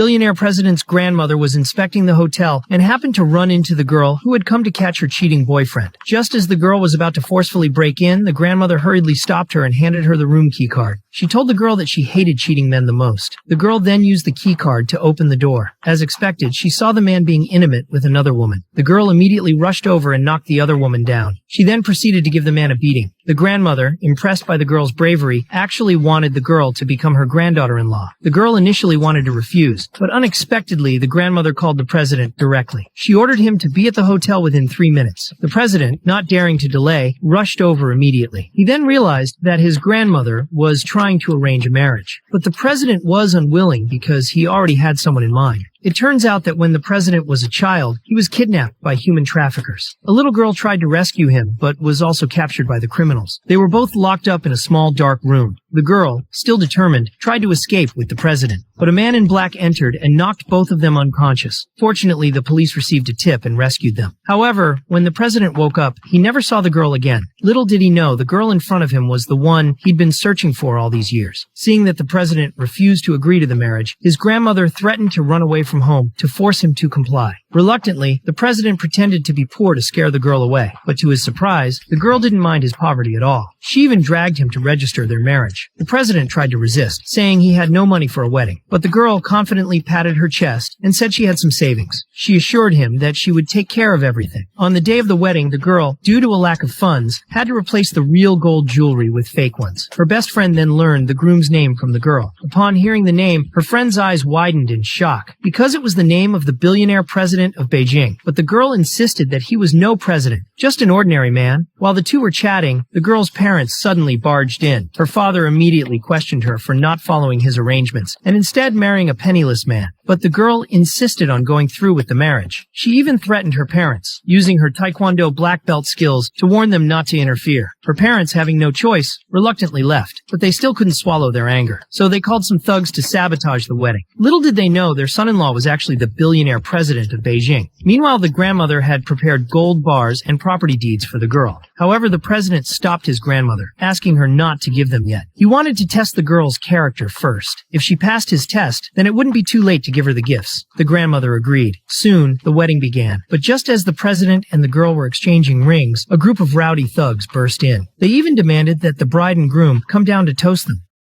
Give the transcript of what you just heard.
Billionaire president's grandmother was inspecting the hotel and happened to run into the girl who had come to catch her cheating boyfriend. Just as the girl was about to forcefully break in, the grandmother hurriedly stopped her and handed her the room key card. She told the girl that she hated cheating men the most. The girl then used the key card to open the door. As expected, she saw the man being intimate with another woman. The girl immediately rushed over and knocked the other woman down. She then proceeded to give the man a beating. The grandmother, impressed by the girl's bravery, actually wanted the girl to become her granddaughter-in-law. The girl initially wanted to refuse, but unexpectedly, the grandmother called the president directly. She ordered him to be at the hotel within 3 minutes. The president, not daring to delay, rushed over immediately. He then realized that his grandmother was trying to arrange a marriage, but the president was unwilling because he already had someone in mind. It turns out that when the president was a child, he was kidnapped by human traffickers. A little girl tried to rescue him, but was also captured by the criminals. They were both locked up in a small dark room. The girl, still determined, tried to escape with the president, but a man in black entered and knocked both of them unconscious. Fortunately, the police received a tip and rescued them. However, when the president woke up, he never saw the girl again. Little did he know the girl in front of him was the one he'd been searching for all these years. Seeing that the president refused to agree to the marriage, his grandmother threatened to run away from home to force him to comply. Reluctantly, the president pretended to be poor to scare the girl away, but to his surprise, the girl didn't mind his poverty at all. She even dragged him to register their marriage. The president tried to resist, saying he had no money for a wedding, but the girl confidently patted her chest and said she had some savings. She assured him that she would take care of everything. On the day of the wedding, the girl, due to a lack of funds, had to replace the real gold jewelry with fake ones. Her best friend then learned the groom's name from the girl. Upon hearing the name, her friend's eyes widened in shock, because it was the name of the billionaire president of Beijing. But the girl insisted that he was no president, just an ordinary man. While the two were chatting, the girl's parents suddenly barged in. Her father immediately questioned her for not following his arrangements and instead marrying a penniless man. But the girl insisted on going through with the marriage. She even threatened her parents, using her Taekwondo black belt skills to warn them not to interfere. Her parents, having no choice, reluctantly left, but they still couldn't swallow their anger. So they called some thugs to sabotage the wedding. Little did they know their son-in-law was actually the billionaire president of Beijing. Meanwhile, the grandmother had prepared gold bars and property deeds for the girl. However, the president stopped his grandmother, asking her not to give them yet. He wanted to test the girl's character first. If she passed his test, then it wouldn't be too late to give her the gifts. The grandmother agreed. Soon, the wedding began. But just as the president and the girl were exchanging rings, a group of rowdy thugs burst in. They even demanded that the bride and groom come down to toast them.